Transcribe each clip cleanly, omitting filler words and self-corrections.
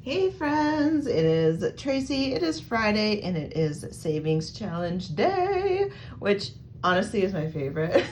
Hey friends, it is Tracy. It is Friday and it is Savings Challenge Day, which honestly is my favorite.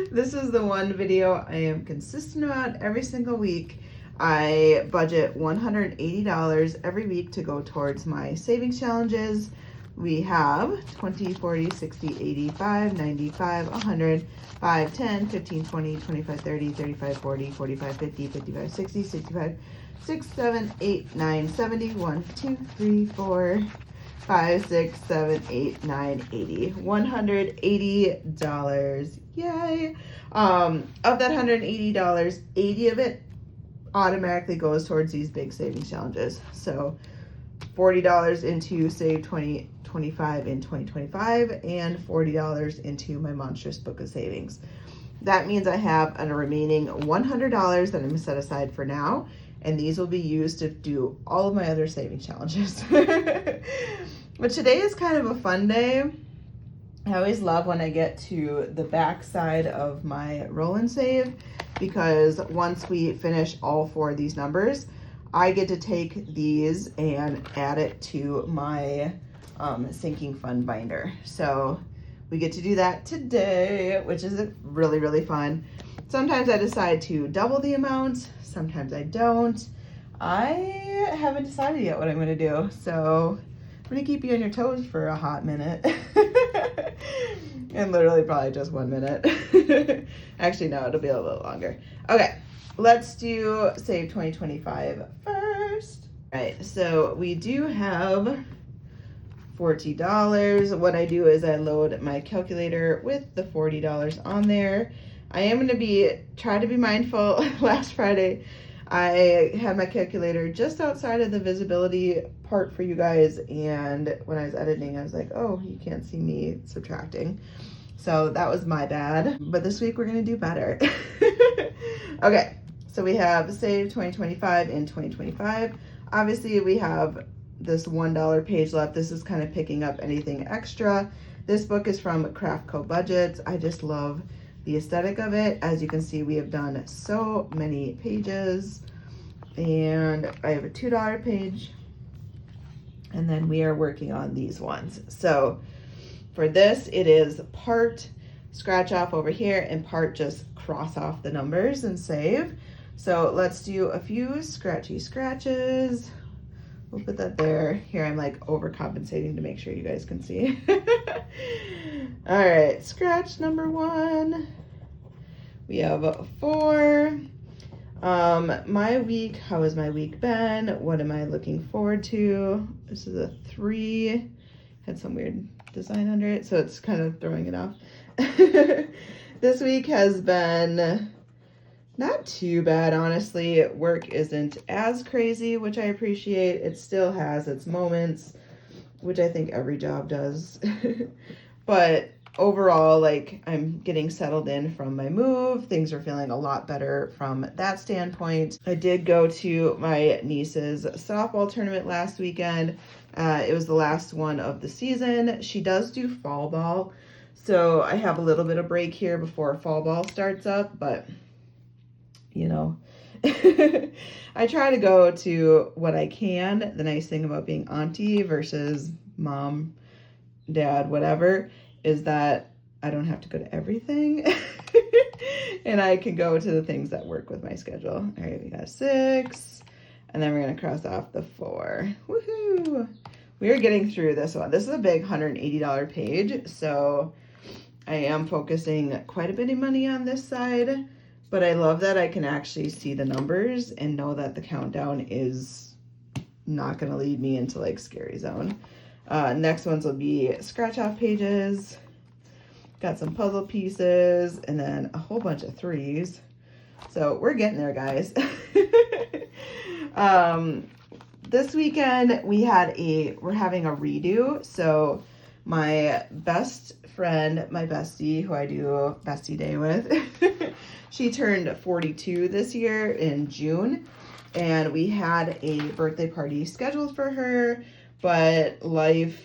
This is the one video I am consistent about every single week. I budget $180 every week to go towards my savings challenges. We have 20, 40, 60, 85, 95, 100, 5, 10, 15, 20, 25, 30, 35, 40, 45, 50, 55, 60, 65, 6, 7, 8, 9, 70, 1, 2, 3, 4, 5, 6, 7, 8, 9, 80. $180. Yay. Of that $180, 80 of it automatically goes towards these big savings challenges. So $40 into Save 2025 in 2025 and $40 into my Monstrous book of savings. That means I have a remaining $100 that I'm going to set aside for now, and these will be used to do all of my other savings challenges. But today is kind of a fun day. I always love when I get to the back side of my roll and save, because once we finish all four of these numbers, I get to take these and add it to my sinking fund binder. So we get to do that today, which is really, really fun. Sometimes I decide to double the amount, sometimes I don't. I haven't decided yet what I'm gonna do, so I'm gonna keep you on your toes for a hot minute. And literally probably just 1 minute. Actually, no, it'll be a little longer. Okay, let's do Save 2025 first. All right, so we do have $40. What I do is I load my calculator with the $40 on there. I am going to try to be mindful. Last Friday, I had my calculator just outside of the visibility part for you guys, and when I was editing, I was like, oh, you can't see me subtracting. So that was my bad, but this week we're going to do better. Okay, so we have Save 2025 in 2025. Obviously, we have this $1 page left. This is kind of picking up anything extra. This book is from Craft Co Budgets. I just love the aesthetic of it. As you can see, we have done so many pages, and I have a $2 page, and then we are working on these ones. So for this, it is part scratch off over here and part just cross off the numbers and save. So let's do a few scratchy scratches. We'll put that there. Here I'm like overcompensating to make sure you guys can see. All right, scratch number 1. We have 4. My week, how has my week been? What am I looking forward to? This is a 3. Had some weird design under it, so it's kind of throwing it off. This week has been not too bad, honestly. Work isn't as crazy, which I appreciate. It still has its moments, which I think every job does. But overall, like, I'm getting settled in from my move. Things are feeling a lot better from that standpoint. I did go to my niece's softball tournament last weekend. It was the last one of the season. She does do fall ball, so I have a little bit of break here before fall ball starts up, but you know, I try to go to what I can. The nice thing about being auntie versus mom, dad, whatever, is that I don't have to go to everything. And I can go to the things that work with my schedule. All right, we got 6, and then we're gonna cross off the 4. Woohoo! We are getting through this one. This is a big $180 page, so I am focusing quite a bit of money on this side. But I love that I can actually see the numbers and know that the countdown is not going to lead me into like scary zone. Next ones will be scratch off pages. Got some puzzle pieces and then a whole bunch of 3s. So we're getting there, guys. This weekend we're having a redo. So my best friend, my bestie, who I do bestie day with, she turned 42 this year in June, and we had a birthday party scheduled for her, but life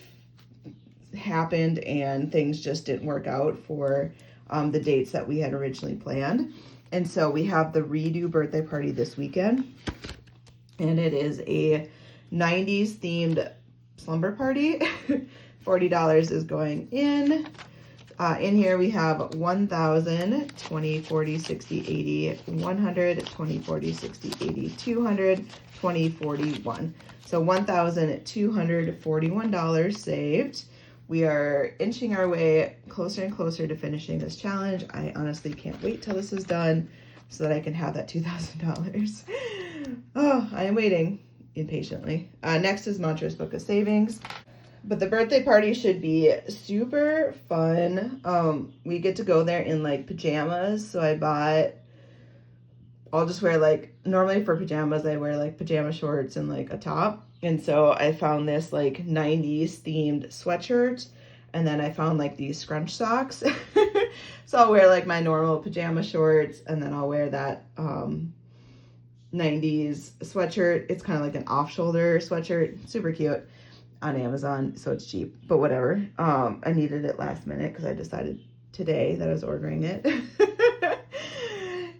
happened and things just didn't work out for the dates that we had originally planned. And so we have the redo birthday party this weekend. and it is a 90s themed slumber party. $40 is going in. In here we have 1,000, 20, 40, 60, 80, 100, 20, 40, 60, 80, 200, 20, 41. So $1,241 saved. We are inching our way closer and closer to finishing this challenge. I honestly can't wait till this is done so that I can have that $2,000. Oh, I am waiting impatiently. Next is Monstrous Book of Savings. But the birthday party should be super fun. We get to go there in like pajamas. So I'll just wear like, normally for pajamas, I wear like pajama shorts and like a top. And so I found this like 90s themed sweatshirt. And then I found like these scrunch socks. So I'll wear like my normal pajama shorts, and then I'll wear that 90s sweatshirt. It's kind of like an off-shoulder sweatshirt. Super cute. On Amazon, so it's cheap, but whatever. I needed it last minute because I decided today that I was ordering it.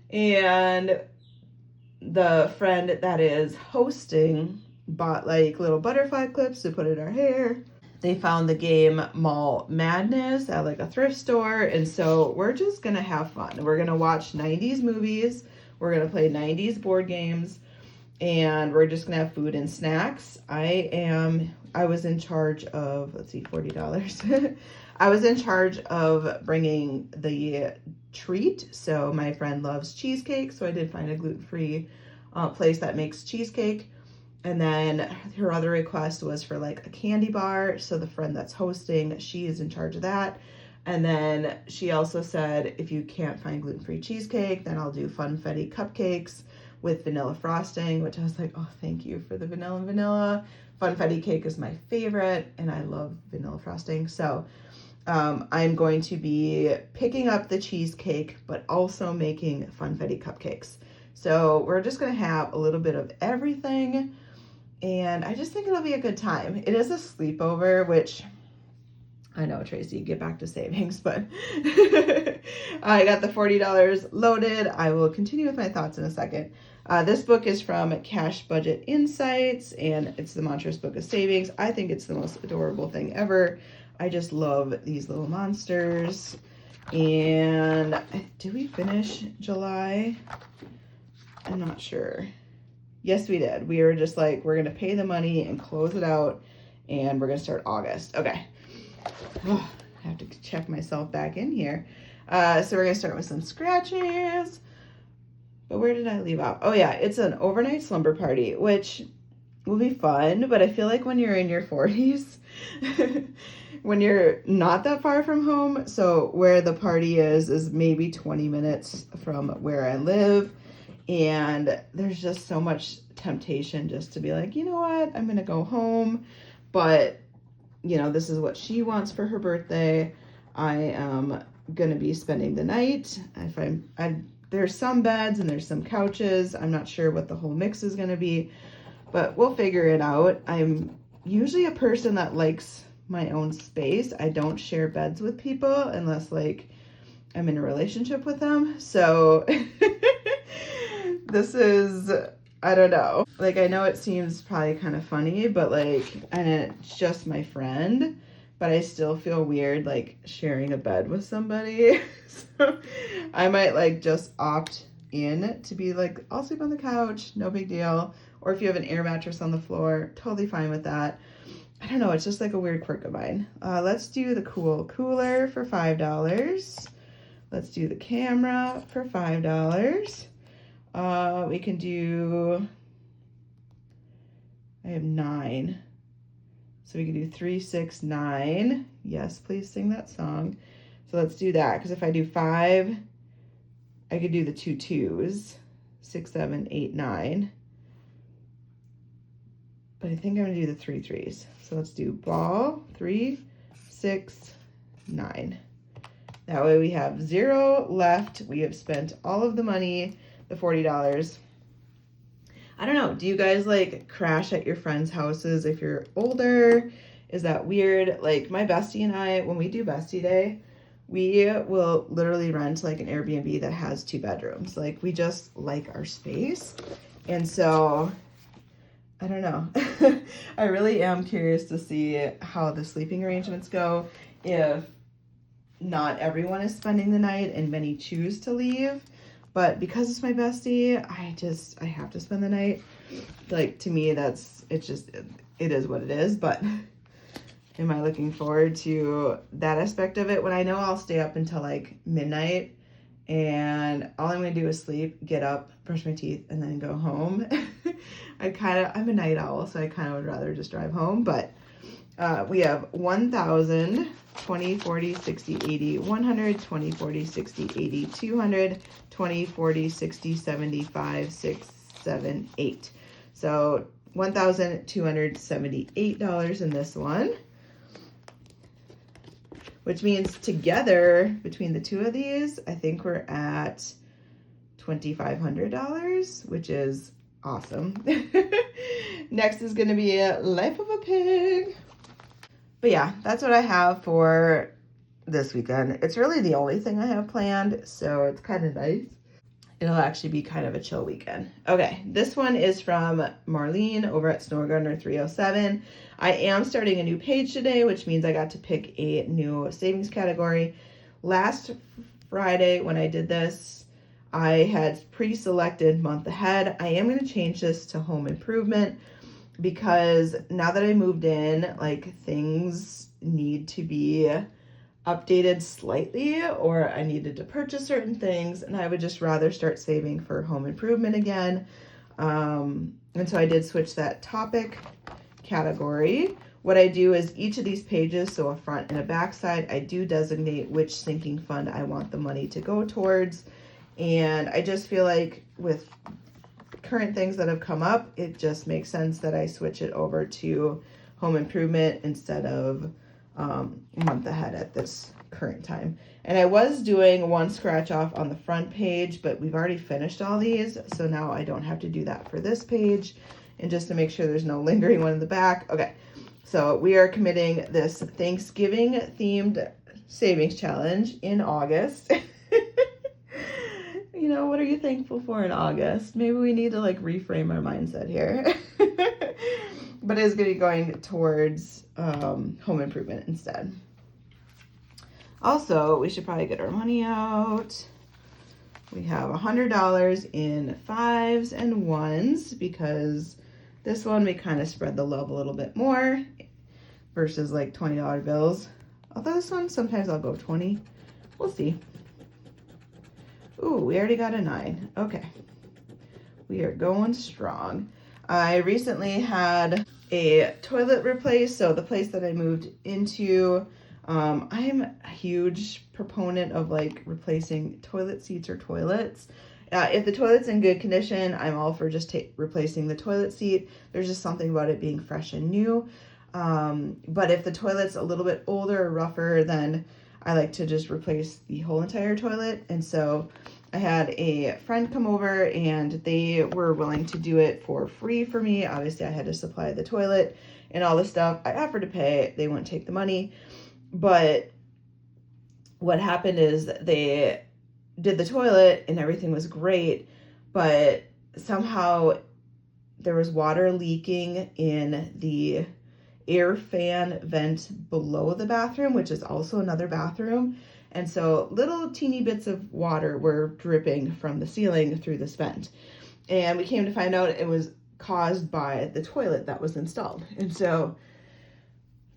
And the friend that is hosting bought like little butterfly clips to put in our hair. They found the game Mall Madness at like a thrift store, and so we're just gonna have fun. We're gonna watch 90s movies, we're gonna play 90s board games, and we're just gonna have food and snacks. I was in charge of, let's see, $40. I was in charge of bringing the treat. So my friend loves cheesecake, so I did find a gluten-free place that makes cheesecake. And then her other request was for like a candy bar. So the friend that's hosting, she is in charge of that. And then she also said, if you can't find gluten-free cheesecake, then I'll do funfetti cupcakes with vanilla frosting, which I was like, oh, thank you for the vanilla. Funfetti cake is my favorite, and I love vanilla frosting. So I'm going to be picking up the cheesecake, but also making funfetti cupcakes. So we're just going to have a little bit of everything, and I just think it'll be a good time. It is a sleepover, which I know, Tracy, get back to savings, but I got the $40 loaded. I will continue with my thoughts in a second. This book is from Cash Budget Insights, and it's the Monstrous Book of Savings. I think it's the most adorable thing ever. I just love these little monsters. And did we finish July? I'm not sure. Yes, we did. We were just like, we're going to pay the money and close it out, and we're going to start August. Okay. Oh, I have to check myself back in here. So we're going to start with some scratches. But where did I leave out? Oh yeah, it's an overnight slumber party, which will be fun. But I feel like when you're in your 40s, when you're not that far from home, so where the party is maybe 20 minutes from where I live. And there's just so much temptation just to be like, you know what, I'm going to go home. But, you know, this is what she wants for her birthday. I am going to be spending the night. There's some beds and there's some couches. I'm not sure what the whole mix is going to be, but we'll figure it out. I'm usually a person that likes my own space. I don't share beds with people unless like I'm in a relationship with them. So this is, I don't know. Like, I know it seems probably kind of funny, but like, and it's just my friend, but I still feel weird like sharing a bed with somebody. So I might like just opt in to be like, I'll sleep on the couch, no big deal. Or if you have an air mattress on the floor, totally fine with that. I don't know, it's just like a weird quirk of mine. Let's do the cool cooler for $5. Let's do the camera for $5. We can do, I have 9. So we can do 3, 6, 9. Yes, please sing that song. So let's do that, because if I do 5, I could do the 2 2s, 6, 7, 8, 9. But I think I'm gonna do the 3 3s. So let's do ball, 3, 6, 9. That way we have 0 left. We have spent all of the money, the $40. I don't know, do you guys like crash at your friends' houses if you're older? Is that weird? Like my bestie and I, when we do bestie day, we will literally rent like an Airbnb that has 2 bedrooms. Like we just like our space. And so I don't know. I really am curious to see how the sleeping arrangements go. If not everyone is spending the night and many choose to leave, but because it's my bestie, I have to spend the night. Like, to me, it is what it is, but am I looking forward to that aspect of it when I know I'll stay up until like midnight and all I'm gonna do is sleep, get up, brush my teeth, and then go home. I'm a night owl, so I kind of would rather just drive home, but we have 1,000, 20, 40, 60, 80, 100, 20, 40, 60, 80, 200, 20, 40, 60, 75, 6, 7, 8. So $1,278 in this one, which means together between the two of these, I think we're at $2,500, which is awesome. Next is going to be Life of a Pig. But yeah, that's what I have for this weekend. It's really the only thing I have planned, so it's kind of nice. It'll actually be kind of a chill weekend. Okay, this one is from Marlene over at Snow Gardener 307. I am starting a new page today, which means I got to pick a new savings category. Last Friday when I did this, I had pre-selected month ahead. I am going to change this to home improvement because now that I moved in, like, things need to be updated slightly, or I needed to purchase certain things, and I would just rather start saving for home improvement again. And so I did switch that topic category. What I do is each of these pages, so a front and a back side, I do designate which sinking fund I want the money to go towards. And I just feel like with current things that have come up, it just makes sense that I switch it over to home improvement instead of month ahead at this current time. And I was doing one scratch off on the front page, but we've already finished all these, so now I don't have to do that for this page. And just to make sure there's no lingering one in the back. Okay, so we are committing this Thanksgiving themed savings challenge in August. You know, what are you thankful for in August? Maybe we need to like reframe our mindset here. But it is going to be going towards home improvement instead. Also, we should probably get our money out. We have $100 in 5s and 1s because this one we kind of spread the love a little bit more versus like $20 bills. Although this one, sometimes I'll go 20. We'll see. Ooh, we already got a 9. Okay. We are going strong. I recently had a toilet replaced. So the place that I moved into, I'm a huge proponent of like replacing toilet seats or toilets. If the toilet's in good condition, I'm all for just replacing the toilet seat. There's just something about it being fresh and new. But if the toilet's a little bit older or rougher, then I like to just replace the whole entire toilet. And so I had a friend come over and they were willing to do it for free for me. Obviously, I had to supply the toilet and all this stuff. I offered to pay. They wouldn't take the money. But what happened is they did the toilet and everything was great, but somehow there was water leaking in the air fan vent below the bathroom, which is also another bathroom. And so little teeny bits of water were dripping from the ceiling through this vent. And we came to find out it was caused by the toilet that was installed. And so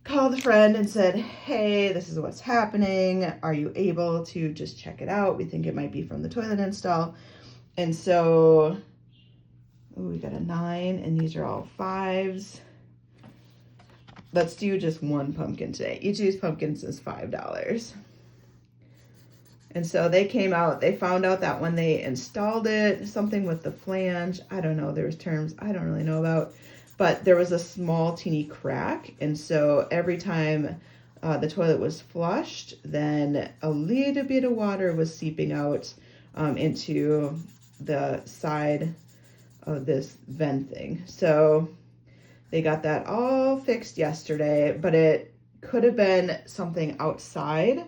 called a friend and said, hey, this is what's happening. Are you able to just check it out? We think it might be from the toilet install. And so, we got a 9 and these are all 5s. Let's do just one pumpkin today. Each of these pumpkins is $5. And so they came out, they found out that when they installed it, something with the flange, I don't know, there was terms I don't really know about, but there was a small teeny crack. And so every time the toilet was flushed, then a little bit of water was seeping out into the side of this vent thing. So they got that all fixed yesterday, but it could have been something outside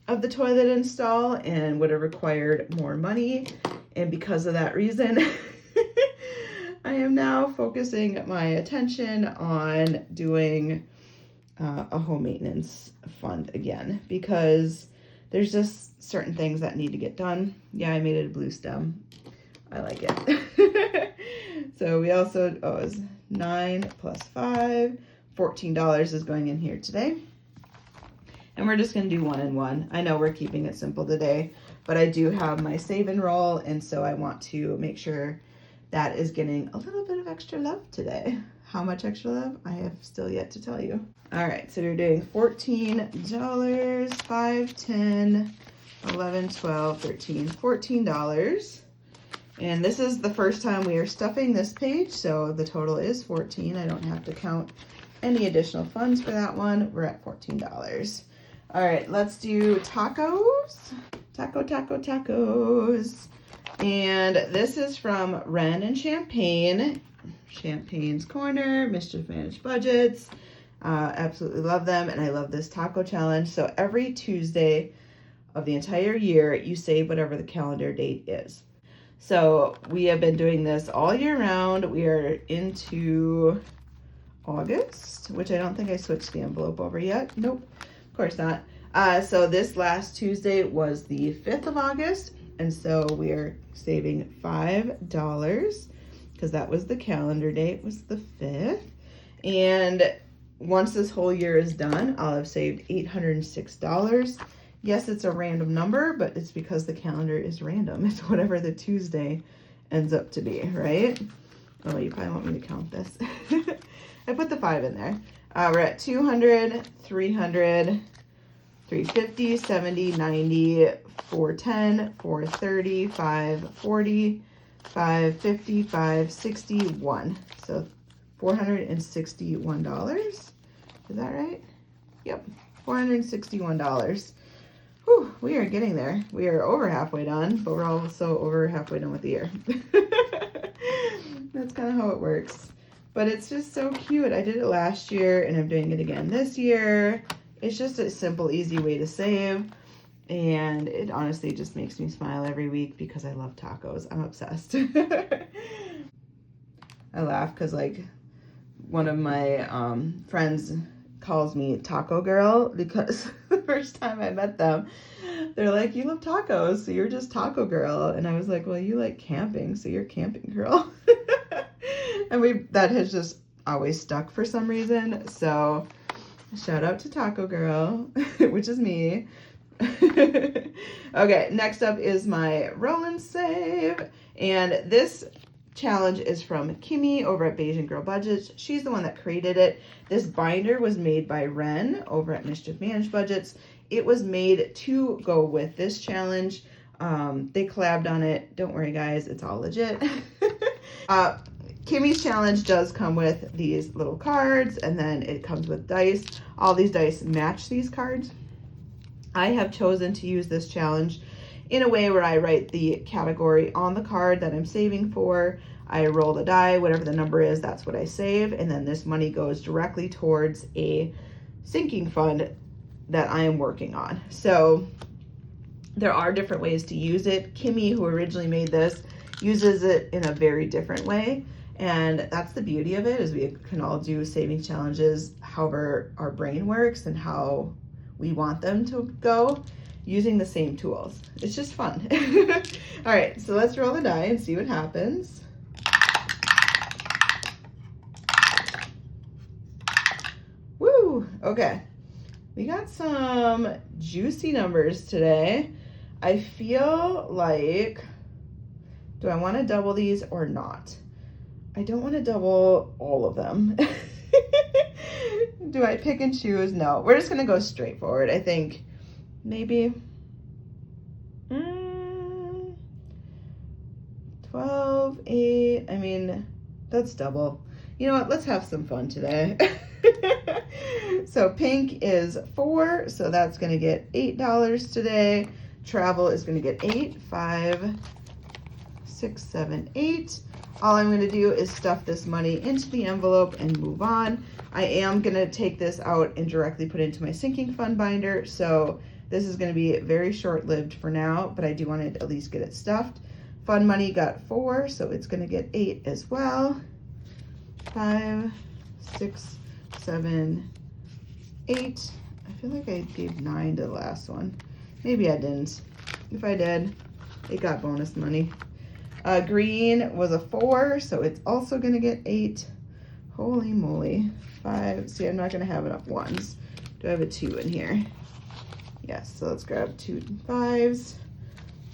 of the toilet install and would have required more money. And because of that reason, I am now focusing my attention on doing a home maintenance fund again, because there's just certain things that need to get done. Yeah, I made it a blue stem. I like it. So we also, oh, it was 9 plus 5, $14 is going in here today. And we're just going to do 1 and 1. I know we're keeping it simple today, but I do have my save and roll, and so I want to make sure that is getting a little bit of extra love today. How much extra love? I have still yet to tell you. All right, so we're doing $14, 5, 10, 11, 12, 13, $14. And this is the first time we are stuffing this page, so the total is 14. I don't have to count any additional funds for that one. We're at $14. All right, let's do tacos. Tacos. And this is from Ren and Champagne. Champagne's Corner, Mischief Managed Budgets. Absolutely love them, and I love this taco challenge. So every Tuesday of the entire year, you save whatever the calendar date is. So we have been doing this all year round. We are into August, which I don't think I switched the envelope over yet. Nope, of course not. So this last Tuesday was the 5th of August, and so we are saving $5 because that was the calendar date, was the 5th. And once this whole year is done, I'll have saved $806. Yes, it's a random number, but it's because the calendar is random. It's whatever the Tuesday ends up to be, right? Oh, you probably want me to count this. I put the 5 in there. We're at 200, 300, 350, 70, 90, 410, 430, 540, 550, 561. So $461. Is that right? Yep, $461. Whew, we are getting there. We are over halfway done, but we're also over halfway done with the year. That's kind of how it works. But it's just so cute. I did it last year, and I'm doing it again this year. It's just a simple, easy way to save. And it honestly just makes me smile every week because I love tacos. I'm obsessed. I laugh because, like, one of my friends calls me Taco Girl because the first time I met them, they're like, you love tacos, so you're just Taco Girl. And I was like, well, you like camping, so you're Camping Girl. And that has just always stuck for some reason. So shout out to Taco Girl, which is me. Okay, next up is my roll and save. And this challenge is from Kimmy over at Beijing Girl Budgets. She's the one that created it. This binder was made by Ren over at Mischief Managed Budgets. It was made to go with this challenge. They collabed on it. Don't worry, guys, it's all legit. Kimmy's challenge does come with these little cards, and then it comes with dice. All these dice match these cards. I have chosen to use this challenge in a way where I write the category on the card that I'm saving for. I roll the die, whatever the number is, that's what I save. And then this money goes directly towards a sinking fund that I am working on. So there are different ways to use it. Kimmy, who originally made this, uses it in a very different way. And that's the beauty of it, is we can all do saving challenges however our brain works and how we want them to go, using the same tools. It's just fun. All right, so let's roll the die and see what happens. Woo, okay. We got some juicy numbers today. I feel like, do I want to double these or not? I don't want to double all of them. Do I pick and choose? No, we're just going to go straight forward. I think maybe 12, 8. I mean, that's double. You know what? Let's have some fun today. So pink is 4, so that's going to get $8 today. Travel is going to get 8, 5, 6, 7, 8. All I'm going to do is stuff this money into the envelope and move on. I am going to take this out and directly put it into my sinking fund binder. So this is going to be very short-lived for now, but I do want to at least get it stuffed. fun money got 4, so it's gonna get 8 as well. 5, 6, 7, 8. I feel like I gave 9 to the last one. Maybe I didn't. If I did, it got bonus money. Green was a 4, so it's also gonna get 8. Holy moly. 5. See, I'm not gonna have enough ones. Do I have a 2 in here? Yes, so let's grab 2 5s.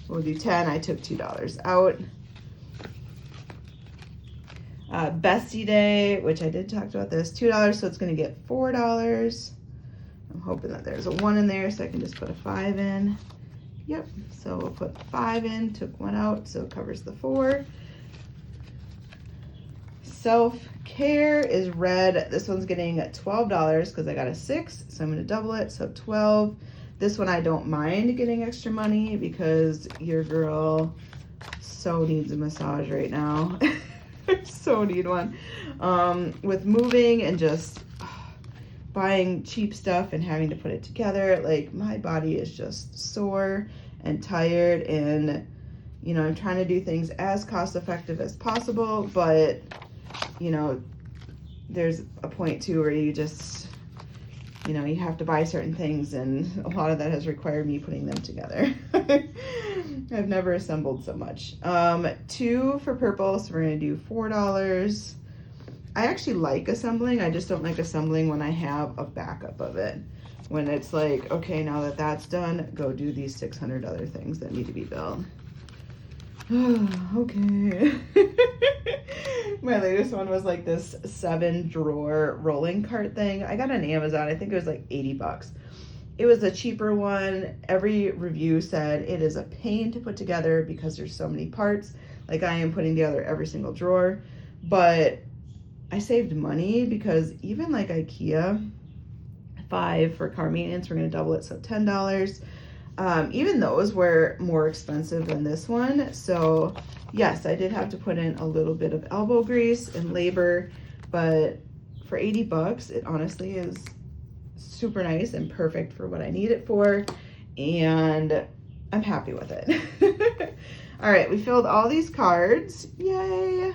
We'll do 10. I took $2 out. Bestie Day, which I did talk about this, $2, so it's gonna get $4. I'm hoping that there's a 1 in there, so I can just put a 5 in. Yep, so we'll put 5 in, took 1 out, so it covers the 4. Self-care is red. This one's getting $12 because I got a 6, so I'm gonna double it, so 12. This one I don't mind getting extra money because your girl so needs a massage right now. So need one. With moving and just buying cheap stuff and having to put it together, like my body is just sore and tired, and you know, I'm trying to do things as cost effective as possible, but you know, there's a point too where you just, you know, you have to buy certain things, and a lot of that has required me putting them together. I've never assembled so much. 2 for purple, so we're gonna do $4. I actually like assembling. I just don't like assembling when I have a backup of it. When it's like, okay, now that that's done, go do these 600 other things that need to be built. Okay. My latest one was like this 7-drawer rolling cart thing. I got it on Amazon. I think it was like 80 bucks. It was a cheaper one. Every review said it is a pain to put together because there's so many parts. Like I am putting together every single drawer, but I saved money because even like IKEA, 5 for car maintenance, we're gonna double it, so $10. Even those were more expensive than this one. So yes, I did have to put in a little bit of elbow grease and labor, but for 80 bucks, it honestly is super nice and perfect for what I need it for, and I'm happy with it. All right, we filled all these cards. Yay.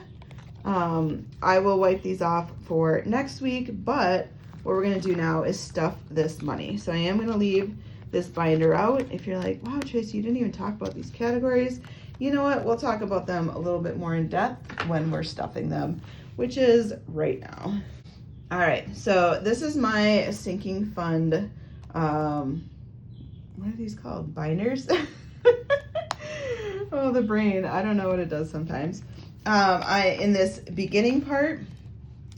I will wipe these off for next week, but what we're gonna do now is stuff this money. So I am gonna leave this binder out. If you're like, wow, Tracy, you didn't even talk about these categories. You know what? We'll talk about them a little bit more in depth when we're stuffing them, which is right now. All right, so this is my sinking fund. What are these called? Binders? Oh, the brain. I don't know what it does sometimes. In this beginning part,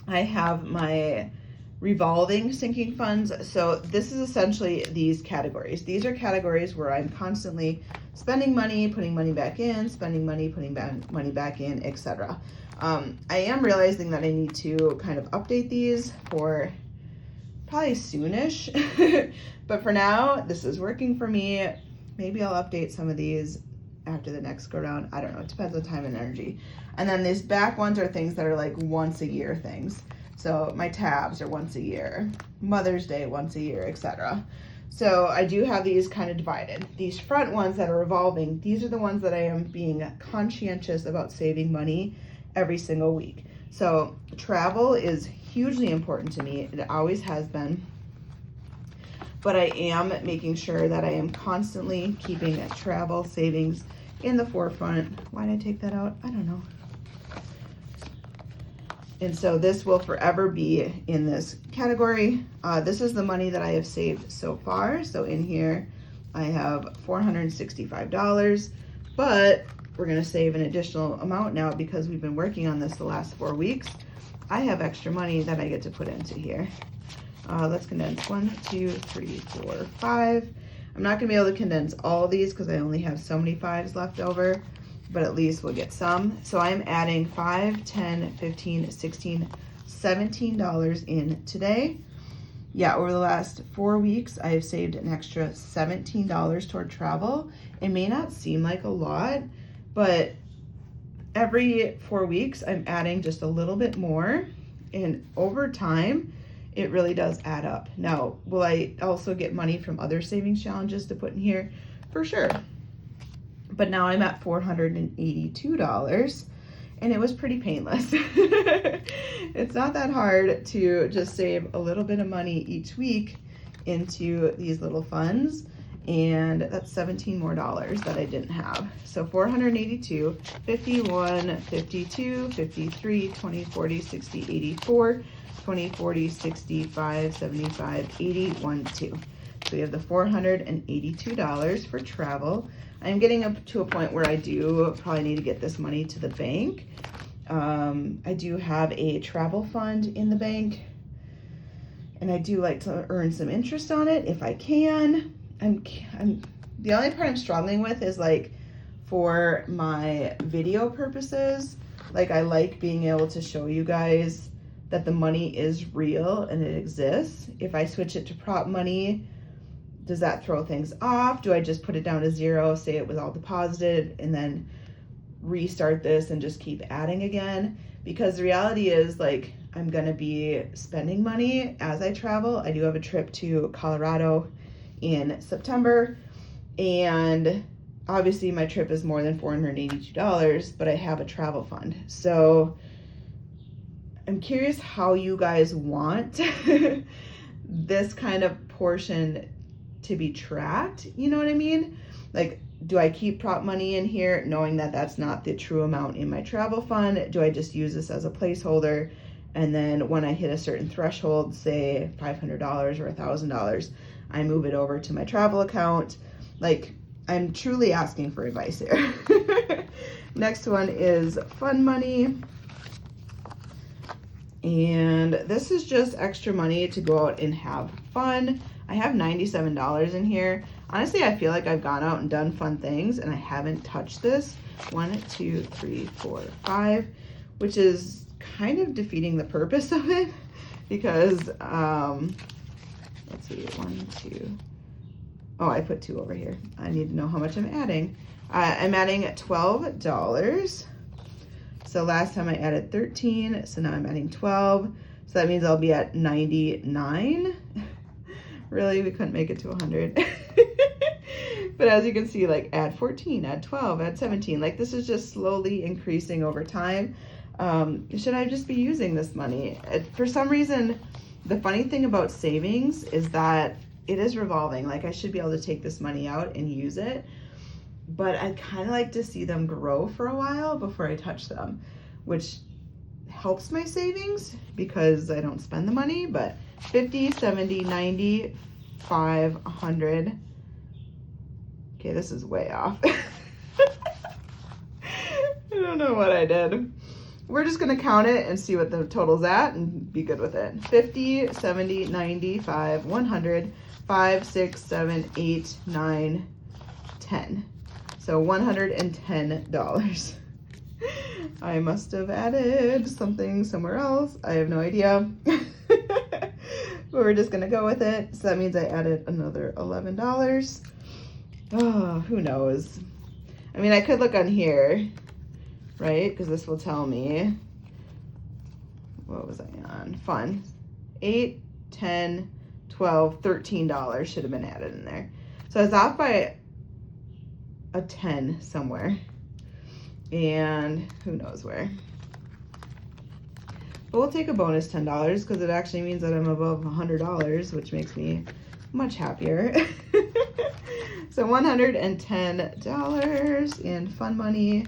I have my revolving sinking funds. So this is essentially these categories. These are categories where I'm constantly spending money, putting money back in, spending money, putting money back in, etc. I am realizing that I need to kind of update these for probably soonish, but for now, this is working for me. Maybe I'll update some of these after the next go round. I don't know. It depends on time and energy. And then these back ones are things that are like once a year things. So my tabs are once a year, Mother's Day once a year, etc. So I do have these kind of divided. These front ones that are revolving, these are the ones that I am being conscientious about saving money every single week. So travel is hugely important to me. It always has been. But I am making sure that I am constantly keeping travel savings in the forefront. Why did I take that out? I don't know. And so this will forever be in this category. This is the money that I have saved so far. So in here, I have $465, but we're gonna save an additional amount now because we've been working on this the last 4 weeks. I have extra money that I get to put into here. Let's condense 1, 2, 3, 4, 5. I'm not gonna be able to condense all these because I only have so many 5s left over, but at least we'll get some. So I'm adding $5, $10, $15, $16, $17 in today. Yeah, over the last 4 weeks, I have saved an extra $17 toward travel. It may not seem like a lot, but every 4 weeks, I'm adding just a little bit more, and over time, it really does add up. Now, will I also get money from other savings challenges to put in here? For sure. but now I'm at $482 and it was pretty painless. It's not that hard to just save a little bit of money each week into these little funds, and that's 17 more dollars that I didn't have. So 482, 51, 52, 53, 20, 40, 60, 84, 20, 40, 65, 75, 80, 1, 2. So we have the $482 for travel. I'm getting up to a point where I do probably need to get this money to the bank. I do have a travel fund in the bank, and I do like to earn some interest on it if I can. The only part I'm struggling with is like for my video purposes, like I like being able to show you guys that the money is real and it exists. If I switch it to prop money, does that throw things off? Do I just put it down to zero, say it was all deposited, and then restart this and just keep adding again? Because the reality is, like, I'm gonna be spending money as I travel. I do have a trip to Colorado in September, and obviously my trip is more than $482, but I have a travel fund. So I'm curious how you guys want this kind of portion to be tracked, you know what I mean? Like, do I keep prop money in here knowing that that's not the true amount in my travel fund? Do I just use this as a placeholder, and then when I hit a certain threshold, say $500 or $1,000, I move it over to my travel account? Like, I'm truly asking for advice here. Next one is fun money. And this is just extra money to go out and have fun. I have $97 in here. Honestly, I feel like I've gone out and done fun things and I haven't touched this. 1, 2, 3, 4, 5, which is kind of defeating the purpose of it because, let's see, 1, 2. Oh, I put 2 over here. I need to know how much I'm adding. I'm adding $12. So last time I added 13, so now I'm adding 12. So that means I'll be at 99. Really, we couldn't make it to 100. But as you can see, like, add 14, add 12, add 17. Like, this is just slowly increasing over time. Should I just be using this money? For some reason, the funny thing about savings is that it is revolving. Like, I should be able to take this money out and use it, but I kind of like to see them grow for a while before I touch them, which helps my savings because I don't spend the money. But 50, 70, 90, 5, 100. Okay, this is way off. I don't know what I did. We're just gonna count it and see what the total's at and be good with it. 50, 70, 95, 100, 5, 6, 7, 8, 9, 10. So $110. I must have added something somewhere else. I have no idea. But we're just gonna go with it. So that means I added another $11. Oh, who knows? I mean, I could look on here, right? Because this will tell me, what was I on? Fun. 8, 10, 12, $13 should have been added in there. So I was off by a 10 somewhere, and who knows where. But we'll take a bonus $10 because it actually means that I'm above $100, which makes me much happier. So $110 in fun money.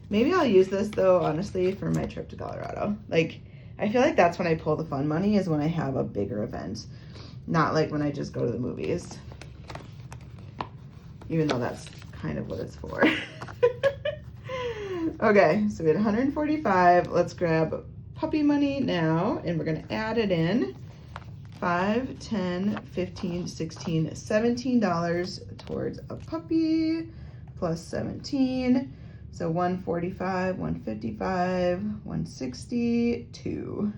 Maybe I'll use this though, honestly, for my trip to Colorado. Like, I feel like that's when I pull the fun money, is when I have a bigger event, not like when I just go to the movies, even though that's kind of what it's for. Okay, so we had 145. Let's grab puppy money now, and we're gonna add it in. 5, 10, 15, 16, $17 towards a puppy, plus 17. So 145, 155, 162.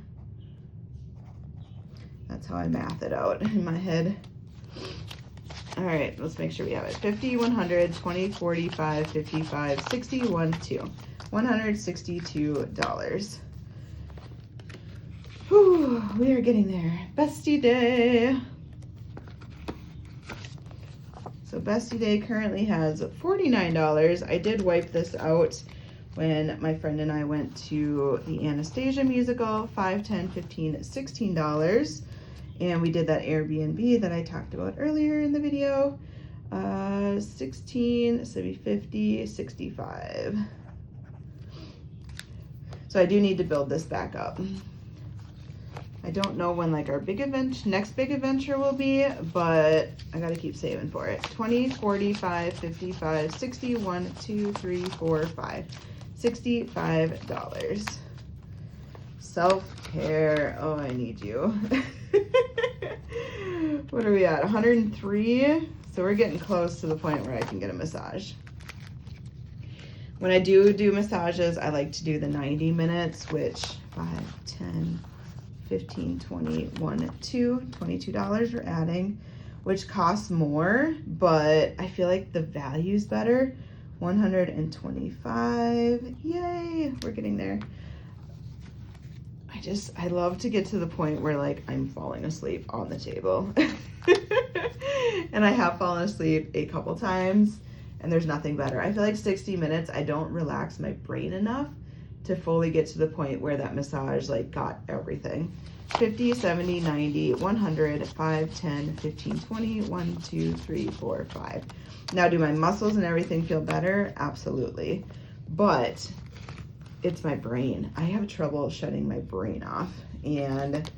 That's how I math it out in my head. All right, let's make sure we have it. 50, 100, 20, 45, 55, 60, 1, 2. $162. Whew, we are getting there. Bestie day. So Bestie Day currently has $49. I did wipe this out when my friend and I went to the Anastasia musical, $5, $10, $15, $16. And we did that Airbnb that I talked about earlier in the video. 16, so it'd be 50, 65. So I do need to build this back up. I don't know when like our next big adventure will be, but I gotta keep saving for it. 20, 45, 55, 60, 1, 2, 3, 4, 5. $65. Self-care, oh, I need you. What are we at, 103? So we're getting close to the point where I can get a massage. When I do massages, I like to do the 90 minutes, which 5, 10, 15, 20, 1, 2, $22 we're adding, which costs more, but I feel like the value's better. 125, yay, we're getting there. I love to get to the point where like I'm falling asleep on the table. And I have fallen asleep a couple times, and there's nothing better. I feel like 60 minutes, I don't relax my brain enough to fully get to the point where that massage like got everything. 50, 70, 90, 100, 5, 10, 15, 20, 1, 2, 3, 4, 5. Now, do my muscles and everything feel better? Absolutely. But it's my brain. I have trouble shutting my brain off, and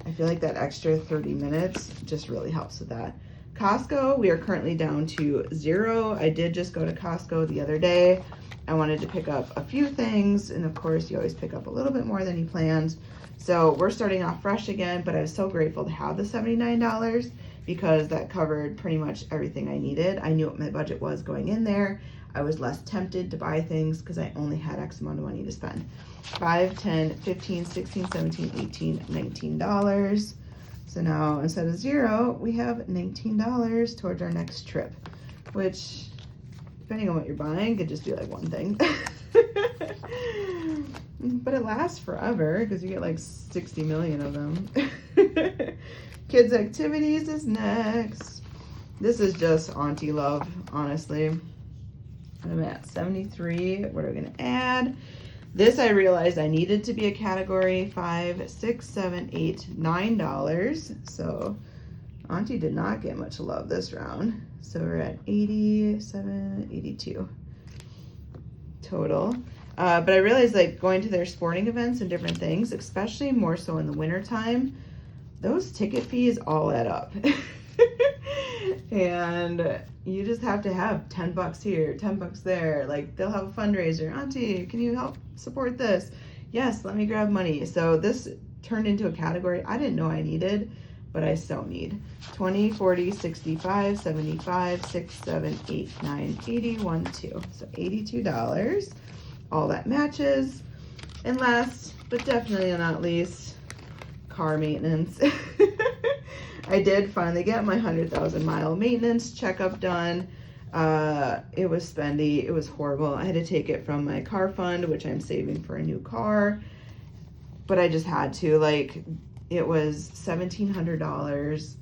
I feel like that extra 30 minutes just really helps with that. Costco, we are currently down to 0. I did just go to Costco the other day. I wanted to pick up a few things, and of course you always pick up a little bit more than you planned. So we're starting off fresh again, but I was so grateful to have the $79 because that covered pretty much everything I needed. I knew what my budget was going in there. I was less tempted to buy things because I only had X amount of money to spend. 5, 10, 15, 16, 17, 18, $19. So now instead of 0, we have $19 towards our next trip, which depending on what you're buying could just be like one thing. But it lasts forever because you get like 60 million of them. Kids activities is next. This is just auntie love, honestly. I'm at 73. What are we gonna add? This I realized I needed to be a category. 5, 6, 7, 8, $9. So auntie did not get much love this round. So we're at 87, 82 total. But I realized like going to their sporting events and different things, especially more so in the winter time, those ticket fees all add up. And you just have to have 10 bucks here, 10 bucks there. Like they'll have a fundraiser. Auntie, can you help support this? Yes, let me grab money. So this turned into a category I didn't know I needed, but I so need. 20, 40, 65, 75, 6, 7, 8, 9, 80, 1, 2. So $82. All that matches. And last, but definitely not least, car maintenance. I did finally get my 100,000 mile maintenance checkup done. It was spendy. It was horrible. I had to take it from my car fund, which I'm saving for a new car. But I just had to. Like, it was $1,700,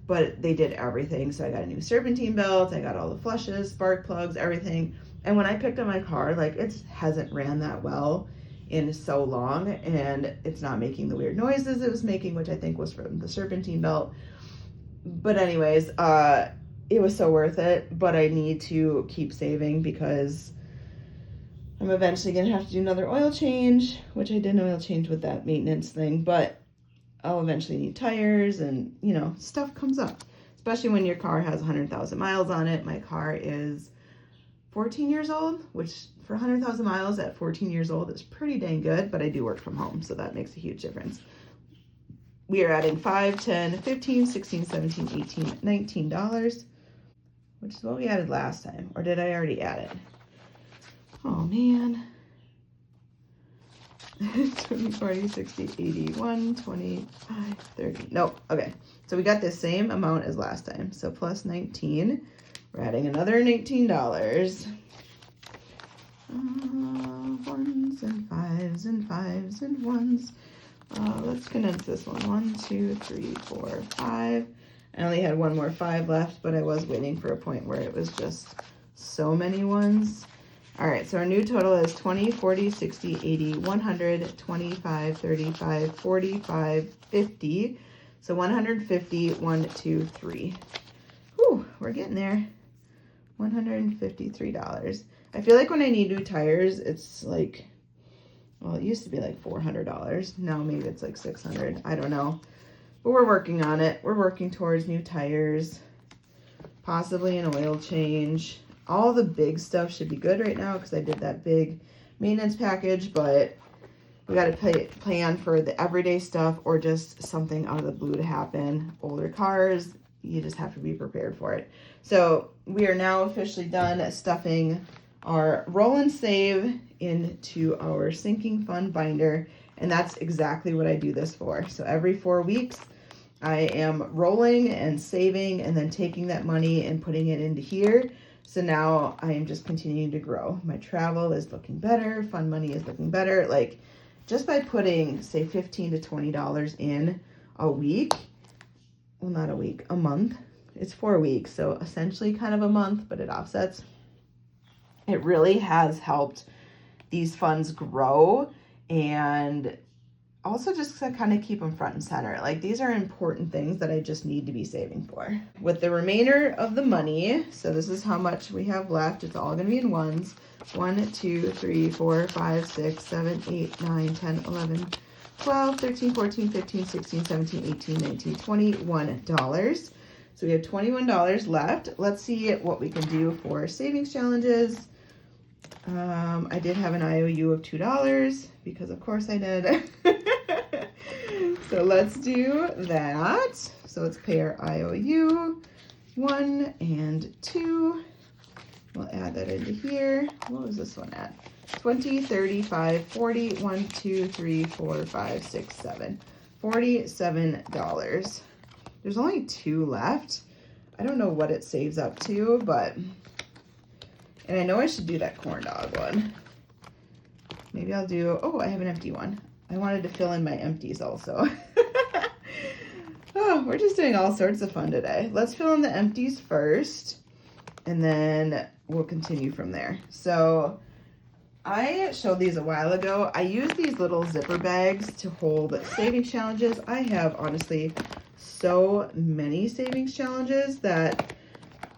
but they did everything. So I got a new serpentine belt. I got all the flushes, spark plugs, everything. And when I picked up my car, like, it hasn't ran that well in so long, and it's not making the weird noises it was making, which I think was from the serpentine belt. But anyways, it was so worth it, but I need to keep saving because I'm eventually gonna have to do another oil change, which I did an oil change with that maintenance thing, but I'll eventually need tires, and you know, stuff comes up, especially when your car has 100,000 miles on it. My car is 14 years old, which for 100,000 miles at 14 years old is pretty dang good, but I do work from home, so that makes a huge difference. We are adding 5, 10, 15, 16, 17, 18, $19, which is what we added last time. Or did I already add it? Oh, man. 20, 40, 60, 80, 1, 25, 30. Nope. Okay. So we got the same amount as last time. So plus 19. We're adding another $19. Ones and fives and fives and ones. Let's condense this one. 1, 2, 3, 4, 5. I only had one more 5 left, but I was waiting for a point where it was just so many ones. All right, so our new total is 20, 40, 60, 80, 100, 25, 35, 45, 50. So 150, 1, 2, 3. Whew, we're getting there. $153. I feel like when I need new tires, it's like, well, it used to be like $400. Now maybe it's like $600. I don't know. But we're working on it. We're working towards new tires, possibly an oil change. All the big stuff should be good right now because I did that big maintenance package, but we got to plan for the everyday stuff or just something out of the blue to happen. Older cars, you just have to be prepared for it. So we are now officially done stuffing our roll and save into our sinking fund binder, and that's exactly what I do this for. So every 4 weeks I am rolling and saving and then taking that money and putting it into here. So now I am just continuing to grow. My travel is looking better, fund money is looking better. Like just by putting say $15 to $20 in a week, well, not a week, a month. It's 4 weeks, so essentially kind of a month, but it offsets. It really has helped these funds grow and also just to kind of keep them front and center. Like these are important things that I just need to be saving for. With the remainder of the money, so this is how much we have left. It's all going to be in ones. 1, 2, 3, 4, 5, 6, 7, 8, 9, 10, 11, 12, 13, 14, 15, 16, 17, 18, 19, $21. So we have $21 left. Let's see what we can do for savings challenges. I did have an IOU of $2 because of course I did. So let's do that. So let's pay our IOU 1 and 2. We'll add that into here. What was this one at? 20, 35, 40, 1, 2, 3, 4, 5, 6, 7. $47. There's only 2 left. I don't know what it saves up to, but, and I know I should do that corn dog one. Maybe I'll do, oh, I have an empty one. I wanted to fill in my empties also. Oh, we're just doing all sorts of fun today. Let's fill in the empties first, and then we'll continue from there. So I showed these a while ago. I use these little zipper bags to hold savings challenges. I have honestly so many savings challenges that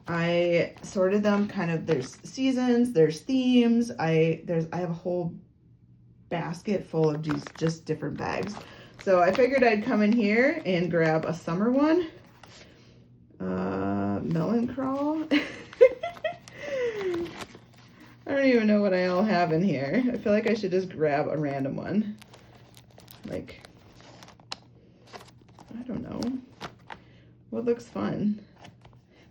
I sorted them kind of, there's seasons, there's themes. I have a whole basket full of just different bags. So I figured I'd come in here and grab a summer one. Melon crawl. I don't even know what I all have in here. I feel like I should just grab a random one. Like, I don't know. What looks fun?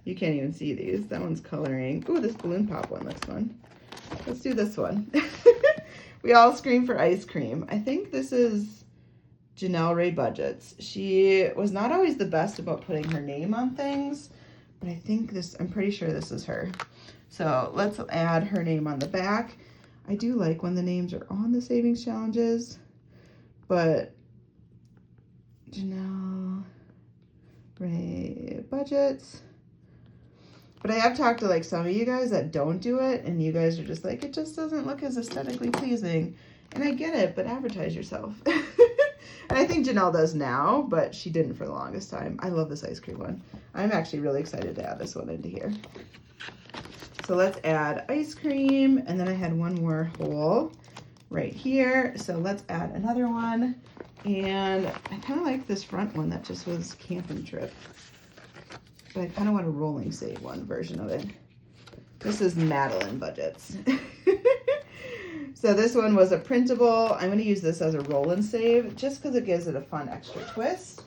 You can't even see these. That one's coloring. Ooh, this balloon pop one looks fun. Let's do this one. We all scream for ice cream. I think this is Janelle Ray Budgets. She was not always the best about putting her name on things, but I think this, I'm pretty sure this is her. So let's add her name on the back. I do like when the names are on the savings challenges, but Janelle Ray Budgets. But I have talked to like some of you guys that don't do it, and you guys are just like, it just doesn't look as aesthetically pleasing. And I get it, but advertise yourself. And I think Janelle does now, but she didn't for the longest time. I love this ice cream one. I'm actually really excited to add this one into here. So let's add ice cream, and then I had one more hole right here. So let's add another one. And I kind of like this front one that just was camping trip. But I kind of want a rolling save one version of it. This is Madeline Budgets. So this one was a printable. I'm going to use this as a roll and save just because it gives it a fun extra twist.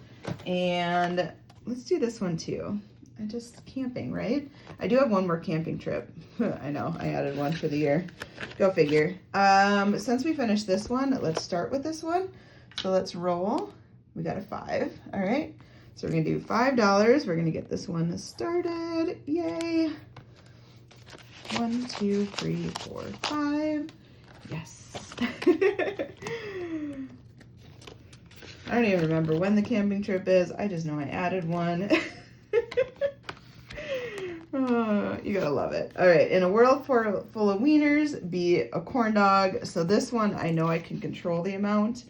And let's do this one too. I just camping, right? I do have one more camping trip. I know, I added one for the year. Go figure. Since we finished this one, let's start with this one. So let's roll. We got a 5. All right. So we're going to do $5. We're going to get this one started. Yay. 1, 2, 3, 4, 5. Yes. I don't even remember when the camping trip is. I just know I added one. Oh, you gotta love it. All right, in a world full of wieners, be a corn dog. So this one, I know I can control the amount.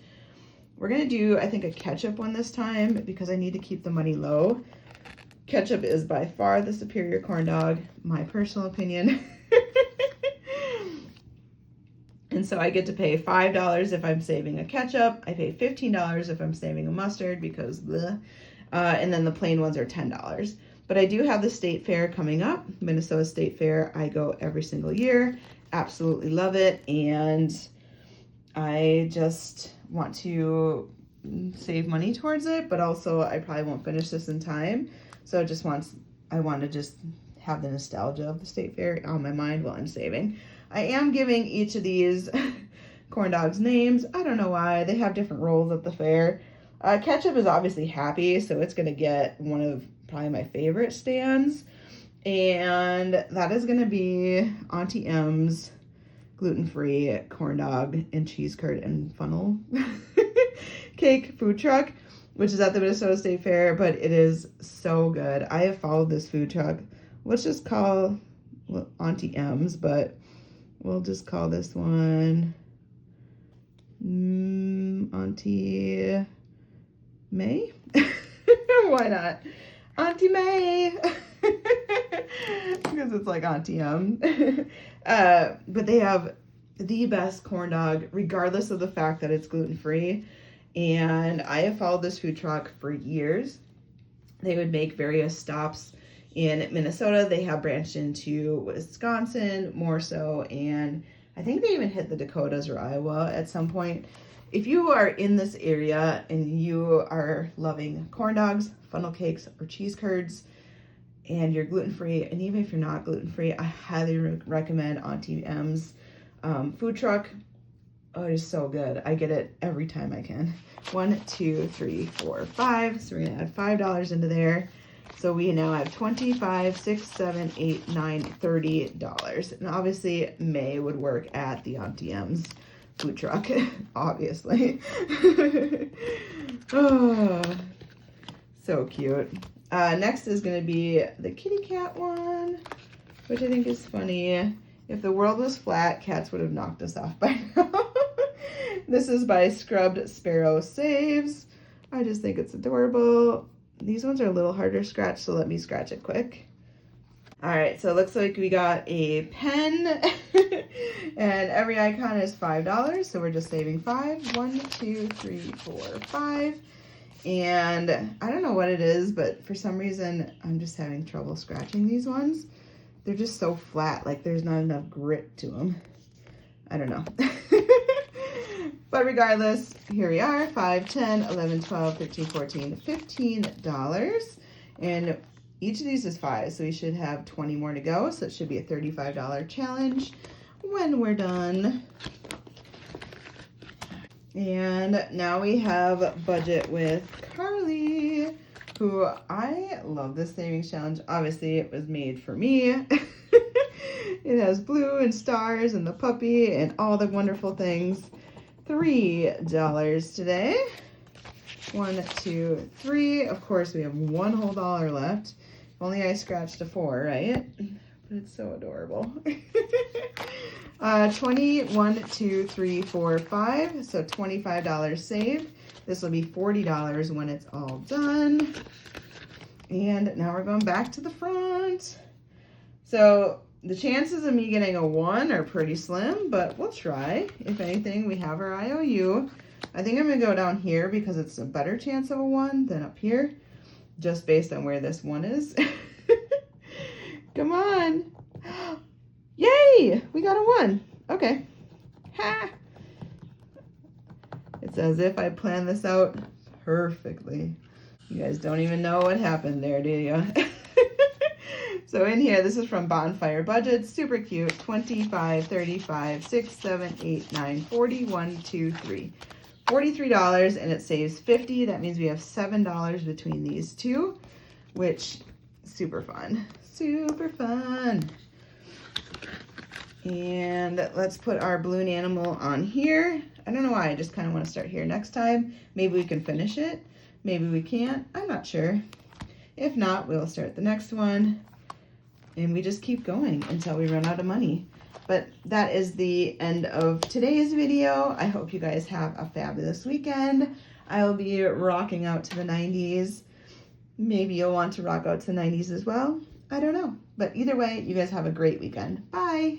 We're gonna do, I think, a ketchup one this time because I need to keep the money low. Ketchup is by far the superior corn dog, my personal opinion. And so I get to pay $5 if I'm saving a ketchup. I pay $15 if I'm saving a mustard because bleh. And then the plain ones are $10. But I do have the state fair coming up, Minnesota State Fair. I go every single year. Absolutely love it. And I just want to save money towards it, but also I probably won't finish this in time. So I want to just have the nostalgia of the state fair on my mind while I'm saving. I am giving each of these corn dogs names. I don't know why. They have different roles at the fair. Ketchup is obviously happy, so it's going to get one of probably my favorite stands. And that is going to be Auntie M's gluten-free corn dog and cheese curd and funnel cake food truck, which is at the Minnesota State Fair, but it is so good. I have followed this food truck. Let's just call Auntie M's, but we'll just call this one Auntie May. Why not? Auntie May. Because it's like Auntie M. But they have the best corn dog, regardless of the fact that it's gluten-free. And I have followed this food truck for years. They would make various stops in Minnesota. They have branched into Wisconsin more so, and I think they even hit the Dakotas or Iowa at some point. If you are in this area and you are loving corn dogs, funnel cakes, or cheese curds, and you're gluten-free, and even if you're not gluten-free, I highly recommend Auntie M's food truck. Oh, it is so good. I get it every time I can. 1, 2, 3, 4, 5. So we're gonna add $5 into there. So we now have $25, $6, $7, $8, $9, $30. And obviously May would work at the Auntie M's food truck, obviously. Oh, so cute. Next is going to be the kitty cat one, which I think is funny. If the world was flat, cats would have knocked us off by now. This is by Scrubbed Sparrow Saves. I just think it's adorable. These ones are a little harder to scratch, so let me scratch it quick. All right, so it looks like we got a pen, and every icon is $5, so we're just saving 5. 1, 2, 3, 4, 5. And I don't know what it is, but for some reason, I'm just having trouble scratching these ones. They're just so flat, like there's not enough grit to them. I don't know. But regardless, here we are, 5, 10, 11, 12, 13, 14, $15. And each of these is 5, so we should have 20 more to go. So it should be a $35 challenge when we're done. And now we have budget with Carly, who I love this savings challenge. Obviously, it was made for me. It has blue and stars and the puppy and all the wonderful things. $3 today. 1, 2, 3. Of course, we have one whole dollar left. If only I scratched a 4, right? But it's so adorable. 20, 1, 2, 3, 4, 5. So $25 saved. This will be $40 when it's all done. And now we're going back to the front. So the chances of me getting a 1 are pretty slim, but we'll try. If anything, we have our IOU. I think I'm going to go down here because it's a better chance of a 1 than up here, just based on where this 1 is. Come on. Yay! We got a 1. Okay. Ha! It's as if I planned this out perfectly. You guys don't even know what happened there, do you? So in here, this is from Bonfire Budget. Super cute. 25, 35, 6, 7, 8, 9, 40, 1, 2, 3. $43, and it saves 50. That means we have $7 between these two, which super fun. Super fun. And let's put our balloon animal on here. I don't know why, I just kind of want to start here next time. Maybe we can finish it. Maybe we can't. I'm not sure. If not, we'll start the next one. And we just keep going until we run out of money. But that is the end of today's video. I hope you guys have a fabulous weekend. I'll be rocking out to the 90s. Maybe you'll want to rock out to the 90s as well. I don't know. But either way, you guys have a great weekend. Bye.